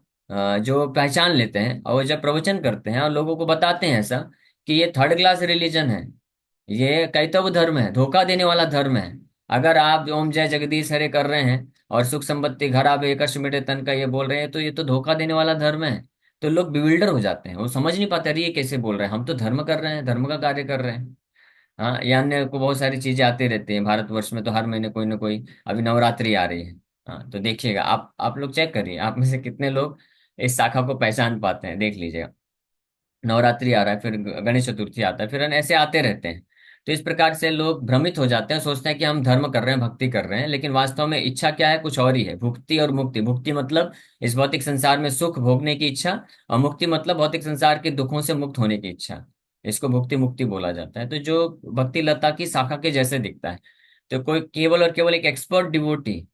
जो पहचान लेते हैं और वो जब प्रवचन करते हैं और लोगों को बताते हैं ऐसा कि ये थर्ड क्लास रिलीजन है, ये कैतव धर्म है, धोखा देने वाला धर्म है, अगर आप ओम जय जगदीश हरे कर रहे हैं और सुख संपत्ति घर आवे कष्ट मिटे तन का ये बोल रहे हैं, तो ये तो धोखा देने वाला धर्म है। तो लोग बिविल्डर हो जाते हैं, वो समझ नहीं पाते, अरे ये कैसे बोल रहे हैं, हम तो धर्म कर रहे हैं, धर्म का कार्य कर रहे हैं। हाँ, या अन्य को बहुत सारी चीजें आती रहती हैं, भारतवर्ष में तो हर महीने कोई ना कोई, अभी नवरात्रि आ रही है। हाँ, तो देखिएगा, आप लोग चेक करिए, आप में से कितने लोग इस शाखा को पहचान पाते हैं, देख लीजिएगा। नवरात्रि आ रहा है, फिर गणेश चतुर्थी आता है, फिर ऐसे आते रहते हैं। तो इस प्रकार से लोग भ्रमित हो जाते हैं, सोचते हैं कि हम धर्म कर रहे हैं, भक्ति कर रहे हैं, लेकिन वास्तव में इच्छा क्या है, कुछ और ही है। भुक्ति और मुक्ति, भुक्ति मतलब इस भौतिक संसार में सुख भोगने की इच्छा, और मुक्ति मतलब भौतिक संसार के दुखों से मुक्त होने की इच्छा। इसको भुक्ति मुक्ति बोला जाता है। तो जो भक्ति लता की शाखा के जैसे दिखता है, तो कोई केवल और केवल एक एक्सपर्ट डिवोटी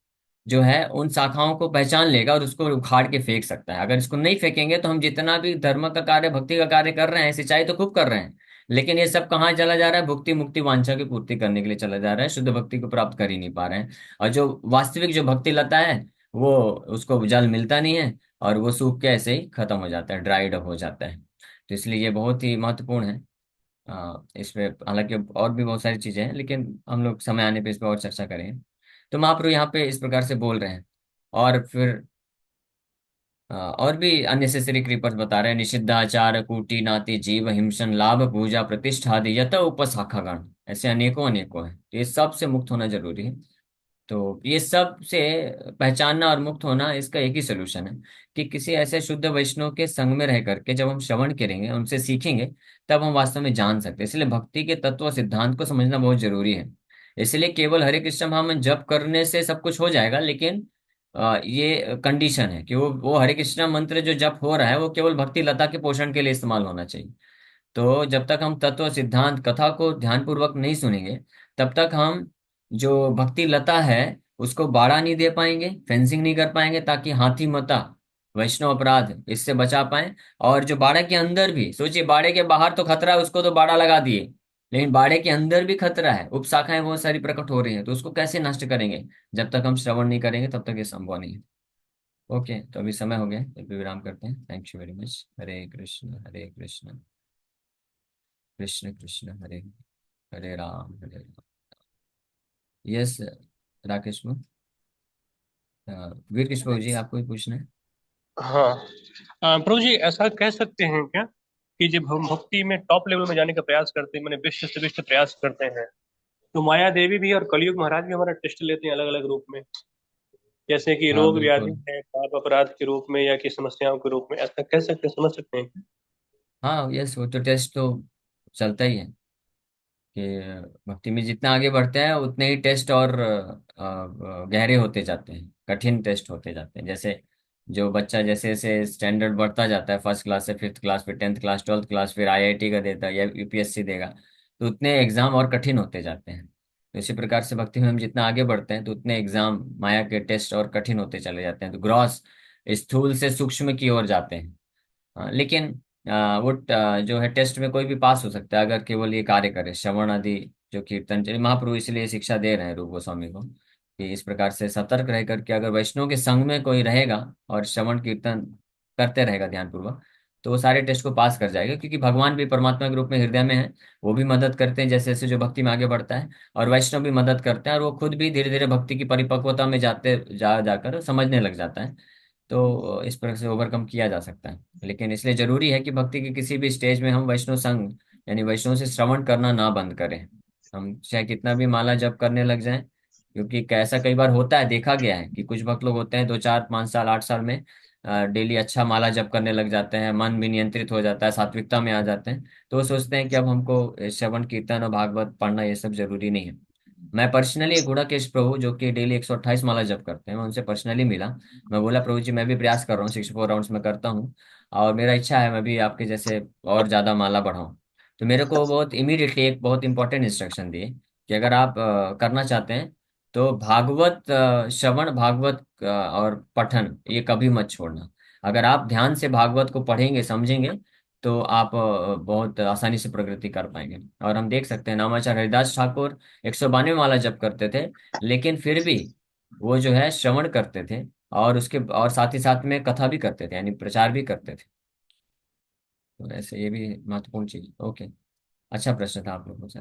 जो है उन शाखाओं को पहचान लेगा और उसको उखाड़ के फेंक सकता है। अगर इसको नहीं फेंकेंगे तो हम जितना भी धर्म का कार्य भक्ति का कार्य कर रहे हैं, सिंचाई तो खूब कर रहे हैं, लेकिन ये सब कहाँ चला जा रहा है? भुक्ति मुक्ति वांछा की पूर्ति करने के लिए चला जा रहा है, शुद्ध भक्ति को प्राप्त कर ही नहीं पा रहे हैं। और जो वास्तविक जो भक्ति लता है, वो उसको जल मिलता नहीं है, और वो सूख के ऐसे ही खत्म हो जाता है, ड्राइड अप हो जाता है। तो इसलिए ये बहुत ही महत्वपूर्ण है। इस पे हालांकि और भी बहुत सारी चीजें हैं, लेकिन हम लोग समय आने पे इस पर और चर्चा करेंगे। तो महाप्रभु यहाँ पे इस प्रकार से बोल रहे हैं। और फिर और भी अननेसेसरी क्रीपर्स बता रहे हैं, निषिद्धाचार कूटी नाति जीव हिंसन लाभ पूजा प्रतिष्ठा आदि यत उपशाखागण, ऐसे अनेकों अनेकों हैं। तो ये सब से मुक्त होना जरूरी है। तो ये सब से पहचानना और मुक्त होना, इसका एक ही सोल्यूशन है कि किसी ऐसे शुद्ध वैष्णव के संग में रह करके जब हम श्रवण करेंगे, उनसे सीखेंगे, तब हम वास्तव में जान सकते हैं। इसलिए भक्ति के तत्व और सिद्धांत को समझना बहुत जरूरी है। इसलिए केवल हरे कृष्ण महामंत्र जप करने से सब कुछ हो जाएगा, लेकिन ये कंडीशन है कि वो हरे कृष्ण मंत्र जो जप हो रहा है वो केवल भक्ति लता के पोषण के लिए इस्तेमाल होना चाहिए। तो जब तक हम तत्व सिद्धांत कथा को ध्यानपूर्वक नहीं सुनेंगे, तब तक हम जो भक्ति लता है उसको बाड़ा नहीं दे पाएंगे, फेंसिंग नहीं कर पाएंगे, ताकि हाथी मता वैष्णव अपराध इससे बचा पाए। और जो बाड़ा के अंदर भी, सोचिए बाड़े के बाहर तो खतरा है, उसको तो बाड़ा लगा दिए, लेकिन बाड़े के अंदर भी खतरा है, उपशाखाएं बहुत सारी प्रकट हो रही हैं, तो उसको कैसे नष्ट करेंगे? जब तक हम श्रवण नहीं करेंगे तब तक ये संभव नहीं है। ओके, तो अभी समय हो गया, अभी विराम करते हैं। Thank you very much. Hare Krishna Hare Krishna, Krishna Krishna Hare Hare Ram Hare Ram. Yes, Rakesh Veer Krishna Prabhu ji, आपको भी पूछना है? हाँ। प्रभु जी, ऐसा कह सकते हैं क्या कि जब हम भक्ति में टॉप लेवल में जाने का प्रयास करते हैं, मैंने विश्व से विश्व प्रयास करते हैं, तो माया देवी भी और कलयुग महाराज भी हमारा टेस्ट लेते हैं अलग अलग रूप में, जैसे कि हाँ रोग व्याधि बिल्कुल। है, पाप अपराध के रूप में, या कि समस्याओं के रूप में, ऐसा कह सकते हैं, समझ सकते हैं क्या? हाँ यस, वो तो टेस्ट तो चलता ही है कि भक्ति में जितना आगे बढ़ते हैं उतने ही टेस्ट और गहरे होते जाते हैं, कठिन टेस्ट होते जाते हैं। जैसे जो बच्चा जैसे जैसे स्टैंडर्ड बढ़ता जाता है, फर्स्ट क्लास से फिफ्थ क्लास, फिर टेंथ क्लास, ट्वेल्थ क्लास, फिर आईआईटी का देता है या यूपीएससी देगा, तो उतने एग्जाम और कठिन होते जाते हैं। तो इसी प्रकार से भक्ति में हम जितना आगे बढ़ते हैं तो उतने एग्जाम, माया के टेस्ट और कठिन होते चले जाते हैं, तो ग्रॉस, स्थूल से सूक्ष्म की ओर जाते हैं। हाँ, लेकिन वो जो है टेस्ट में कोई भी पास हो सकता है अगर केवल ये कार्य करे, श्रवण आदि जो कीर्तन, महाप्रभु इसलिए शिक्षा दे रहे हैं रूप गोस्वामी को कि इस प्रकार से सतर्क रह करके अगर वैष्णव के संग में कोई रहेगा और श्रवण कीर्तन करते रहेगा ध्यानपूर्वक, तो वो सारे टेस्ट को पास कर जाएगा, क्योंकि भगवान भी परमात्मा के रूप में हृदय में है। वो भी मदद करते हैं जैसे जैसे जो भक्ति में आगे बढ़ता है, और वैष्णव भी मदद करते हैं, और वो खुद भी धीरे धीरे भक्ति की परिपक्वता में जाते जा जाकर समझने लग जाता है। तो इस प्रकार से ओवरकम किया जा सकता है। लेकिन इसलिए जरूरी है कि भक्ति के किसी भी स्टेज में हम वैष्णव संग, यानी वैष्णव से श्रवण करना ना बंद करें। हम चाहे कितना भी माला जप करने लग जाएं, क्योंकि ऐसा कई बार होता है, देखा गया है कि कुछ भक्त लोग होते हैं 2 4 5 साल 8 साल में डेली अच्छा माला जप करने लग जाते हैं, मन भी नियंत्रित हो जाता है, सात्विकता में आ जाते हैं, तो वो सोचते हैं कि अब हमको श्रवण कीर्तन और भागवत पढ़ना ये सब जरूरी नहीं है। मैं पर्सनली गुड़ाकेश प्रभु जो कि डेली 128 माला जप करते हैं, मैं उनसे पर्सनली मिला। मैं बोला प्रभु जी मैं भी प्रयास कर रहा हूँ, 64 राउंड्स में करता हूँ, और मेरा इच्छा है मैं भी आपके जैसे और ज्यादा माला बढ़ाऊं। तो मेरे को बहुत इमीडिएटली एक बहुत इंपॉर्टेंट इंस्ट्रक्शन दिए कि अगर आप करना चाहते हैं तो भागवत श्रवण, भागवत और पठन ये कभी मत छोड़ना। अगर आप ध्यान से भागवत को पढ़ेंगे समझेंगे तो आप बहुत आसानी से प्रगति कर पाएंगे। और हम देख सकते हैं नामाचार्य हरिदास ठाकुर 192 माला जप करते थे, लेकिन फिर भी वो जो है श्रवण करते थे, और उसके और साथ ही साथ में कथा भी करते थे, यानी प्रचार भी करते थे। तो ऐसे ये भी महत्वपूर्ण चीज। ओके, अच्छा प्रश्न था आप लोगों से।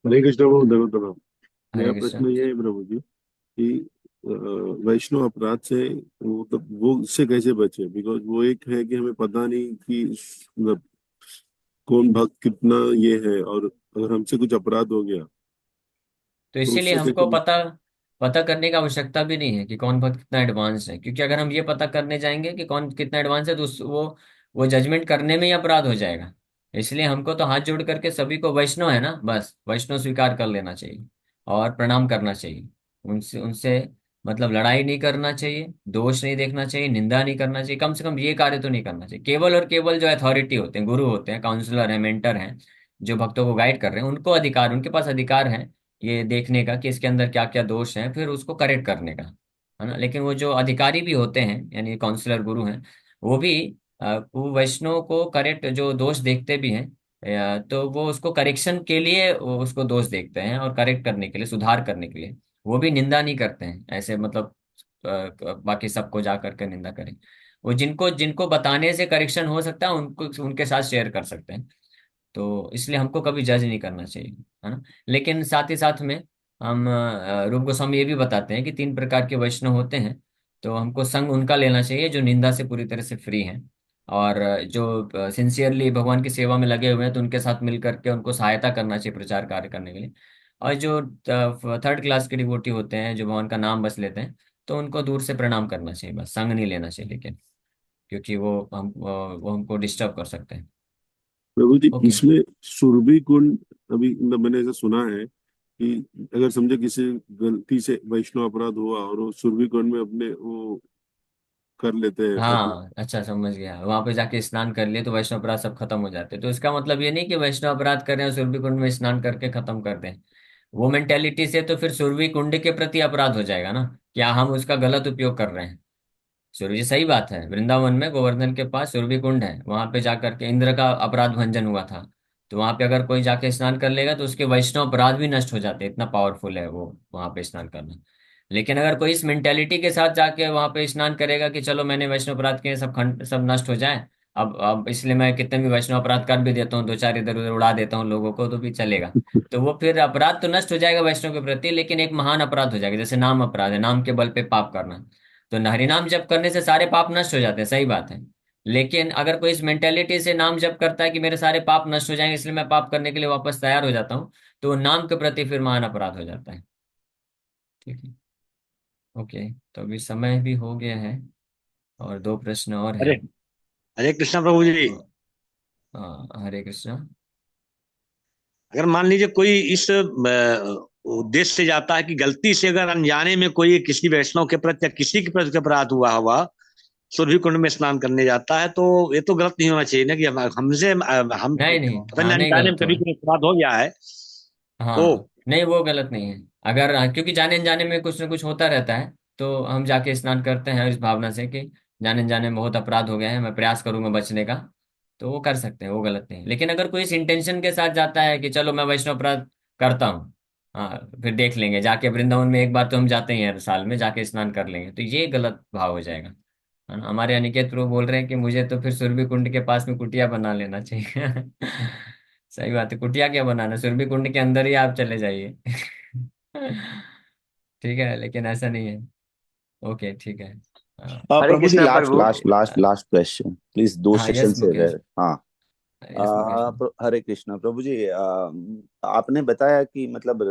हरे कृष्ण प्रभु, दंडवत प्रणाम। मेरा हरे कृष्ण। प्रश्न ये है प्रभु जी कि वैष्णव अपराध से वो तब वो इससे कैसे बचे, बिकॉज वो एक है कि हमें पता नहीं कि मतलब कौन भक्त कितना ये है, और अगर हमसे कुछ अपराध हो गया तो तो इसीलिए उससे हमको कैसे। पता पता करने की आवश्यकता भी नहीं है कि कौन भक्त कितना एडवांस है, क्योंकि अगर हम ये पता करने जाएंगे कि कौन कितना एडवांस है तो वो जजमेंट करने में ही अपराध हो जाएगा। इसलिए हमको तो हाथ जोड़ करके सभी को, वैष्णव है ना, बस वैष्णव स्वीकार कर लेना चाहिए और प्रणाम करना चाहिए। उनसे उनसे मतलब लड़ाई नहीं करना चाहिए, दोष नहीं देखना चाहिए, निंदा नहीं करना चाहिए, कम से कम ये कार्य तो नहीं करना चाहिए। केवल और केवल जो अथॉरिटी होते हैं, गुरु होते हैं, काउंसलर हैं, मेंटर हैं, जो भक्तों को गाइड कर रहे हैं, उनको अधिकार, उनके पास अधिकार है ये देखने का कि इसके अंदर क्या क्या दोष हैं, फिर उसको करेक्ट करने का, है ना। लेकिन वो जो अधिकारी भी होते हैं यानी काउंसलर गुरु हैं, वो भी वो वैष्णव को करेक्ट जो दोष देखते भी हैं, तो वो उसको करेक्शन के लिए वो उसको दोष देखते हैं, और करेक्ट करने के लिए, सुधार करने के लिए। वो भी निंदा नहीं करते हैं ऐसे, मतलब बाकी सबको जा करके निंदा करें। वो जिनको जिनको बताने से करेक्शन हो सकता है उनको उनके साथ शेयर कर सकते हैं। तो इसलिए हमको कभी जज नहीं करना चाहिए, है ना। लेकिन साथ ही साथ में हम रूप गोस्वामी ये भी बताते हैं कि 3 प्रकार के वैष्णव होते हैं। तो हमको संग उनका लेना चाहिए जो निंदा से पूरी तरह से फ्री हैं, और जो सिंसियरली भगवान की सेवा में लगे हुए हैं तो उनके साथ मिल करके उनको सहायता करना चाहिए प्रचार कार्य करने के लिए। और जो थर्ड क्लास के डिवोटी होते हैं जो भगवान का नाम बस लेते हैं, तो उनको दूर से प्रणाम करना चाहिए, बस संग नहीं लेना चाहिए, लेकिन क्योंकि वो हमको डिस्टर्ब कर सकते हैं। प्रभु जी ओके। इसमें सुरभि कुंड, अभी मतलब मैंने ऐसा सुना है कि अगर समझे किसी गलती से वैष्णव अपराध हुआ और वो सुरभि कुंड में अपने वो कर लेते हैं अपने। हाँ अच्छा, समझ गया, वहां पे जाके स्नान कर लिए तो वैष्णव अपराध सब खत्म हो जाते हैं। तो इसका मतलब ये नहीं कि वैष्णव अपराध कर रहे हैं सुरभि कुंड में स्नान करके खत्म कर दें। वो मेंटेलिटी से तो फिर सुरभि कुंड के प्रति अपराध हो जाएगा ना, क्या हम उसका गलत उपयोग कर रहे हैं। सूर्य जी सही बात है, वृंदावन में गोवर्धन के पास सुरभि कुंड है, वहां पे जाकर के इंद्र का अपराध भंजन हुआ था। तो वहां पे अगर कोई जाके स्नान कर लेगा तो उसके वैष्णव अपराध भी नष्ट हो जाते हैं, इतना पावरफुल है वो वहां पे स्नान करना। लेकिन अगर कोई इस मेंटेलिटी के साथ जाके वहां पे स्नान करेगा कि चलो मैंने वैष्णव अपराध किए, सब खंड सब नष्ट हो जाए, अब इसलिए मैं कितने भी वैष्णव अपराध कर भी देता हूँ, दो चार इधर उधर उड़ा देता हूँ लोगों को, तो भी चलेगा। तो वो फिर अपराध तो नष्ट हो जाएगा वैष्णव के प्रति, लेकिन एक महान अपराध हो जाएगा, जैसे नाम अपराध है, नाम के बल पे पाप करना। तो हरि नाम जप करने से सारे पाप नष्ट हो जाते हैं, सही बात है। लेकिन अगर कोई इस मेंटेलिटी से नाम जप करता है कि मेरे सारे पाप नष्ट हो जाएंगे इसलिए मैं पाप करने के लिए वापस तैयार हो जाता हूँ, तो वो नाम के प्रति फिर महान अपराध हो जाता है। ठीक है। ओके, तो अभी समय भी हो गया है और दो प्रश्न और हरे हैं। हरे कृष्णा प्रभु जी। तो हरे कृष्णा। अगर मान लीजिए कोई इस उद्देश्य से जाता है कि गलती से अगर अनजाने में कोई किसी वैष्णव के प्रति या किसी के प्रति अपराध हुआ हुआ सुरभि कुंड में स्नान करने जाता है, तो ये तो गलत नहीं होना चाहिए ना कि हमसे हम नहीं नहीं, पता हाँ नहीं नहीं अनजाने में गलत कभी होगा। कोई अपराध हो गया है तो। हाँ नहीं, वो गलत नहीं है। अगर क्योंकि जाने अनजाने में कुछ ना कुछ होता रहता है, तो हम जाके स्नान करते हैं इस भावना से कि जाने अनजाने में बहुत अपराध हो गया है, मैं प्रयास करूंगा बचने का, तो वो कर सकते हैं, वो गलत नहीं है। लेकिन अगर कोई इस इंटेंशन के साथ जाता है कि चलो मैं वैष्णव अपराध करता हूँ, हाँ फिर देख लेंगे, जाके वृंदावन में एक बार तो हम जाते ही हैं हर साल में, जाके स्नान कर लेंगे, तो ये गलत भाव हो जाएगा, है ना। हमारे अनिकेत प्रभु बोल रहे हैं कि मुझे तो फिर सुरभि कुंड के पास में कुटिया बना लेना चाहिए। सही बात है, कुटिया क्या बनाना, सुरभि कुंड के अंदर ही आप चले जाइए। ठीक है, लेकिन ऐसा नहीं है। ओके ठीक है। Hare Prabhu ji, Krishna last Prabhu. Last last last question please, दो हाँ सेशन यस से मुकेश। हाँ। यस मुकेश। हरे कृष्णा प्रभु जी, आपने बताया कि मतलब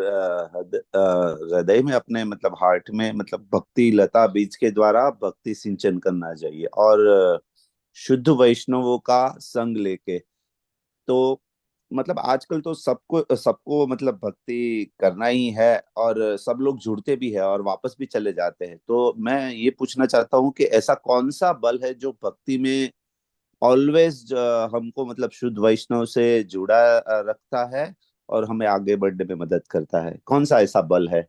हृदय में अपने मतलब हार्ट में मतलब भक्ति लता बीज के द्वारा भक्ति सिंचन करना चाहिए, और शुद्ध वैष्णवों का संग लेके। तो मतलब आजकल तो सबको सबको मतलब भक्ति करना ही है, और सब लोग जुड़ते भी है और वापस भी चले जाते हैं। तो मैं ये पूछना चाहता हूँ कि ऐसा कौन सा बल है जो भक्ति में ऑलवेज हमको मतलब शुद्ध वैष्णव से जुड़ा रखता है और हमें आगे बढ़ने में मदद करता है? कौन सा ऐसा बल है?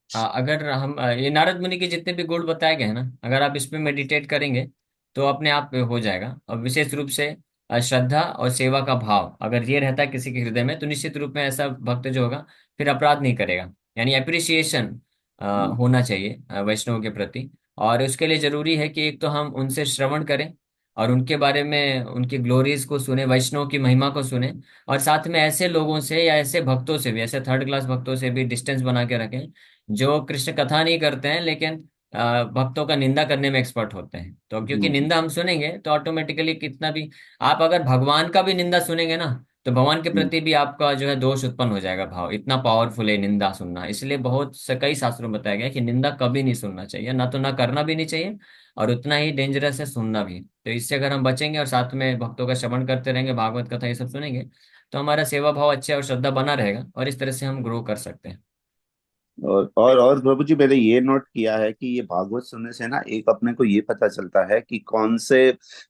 अगर हम ये नारद मुनि के जितने भी गुण बताए गए हैं ना, अगर आप इस पे मेडिटेट करेंगे तो अपने आप हो जाएगा। और विशेष रूप से श्रद्धा और सेवा का भाव अगर ये रहता है किसी के हृदय में, तो निश्चित रूप में ऐसा भक्त जो होगा फिर अपराध नहीं करेगा। यानी अप्रिसिएशन हम्म। होना चाहिए वैष्णव के प्रति। और उसके लिए जरूरी है कि एक तो हम उनसे श्रवण करें और उनके बारे में, उनकी ग्लोरीज को सुने, वैष्णव की महिमा को सुने। और साथ में ऐसे लोगों से या ऐसे भक्तों से भी, ऐसे थर्ड क्लास भक्तों से भी डिस्टेंस बना के रखें जो कृष्ण कथा नहीं करते हैं लेकिन भक्तों का निंदा करने में एक्सपर्ट होते हैं। तो क्योंकि हम्म। निंदा हम सुनेंगे तो ऑटोमेटिकली कितना भी, आप अगर भगवान का भी निंदा सुनेंगे ना, तो भगवान के हम्म। प्रति भी आपका जो है दोष उत्पन्न हो जाएगा भाव, इतना पावरफुल है निंदा सुनना। इसलिए बहुत से कई शास्त्रों में बताया गया है कि निंदा कभी नहीं सुनना चाहिए, ना तो ना करना भी नहीं चाहिए, और उतना ही डेंजरस है सुनना भी। तो इससे अगर हम बचेंगे और साथ में भक्तों का श्रवण करते रहेंगे, भागवत कथा ये सब सुनेंगे, तो हमारा सेवा भाव अच्छा और श्रद्धा बना रहेगा, और इस तरह से हम ग्रो कर सकते हैं। और प्रभु जी, मैंने ये नोट किया है कि ये भागवत सुनने से ना एक अपने को ये पता चलता है कि कौन से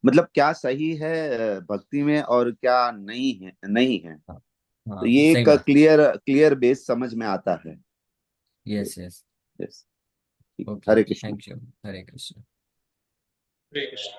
मतलब क्या सही है भक्ति में और क्या नहीं है। हाँ तो हाँ, ये सही एक बात। क्लियर क्लियर बेस समझ में आता है। Yes yes. यस। ठीक है। Okay, Hare Krishna. Thank you. Hare Krishna. Hare Krishna.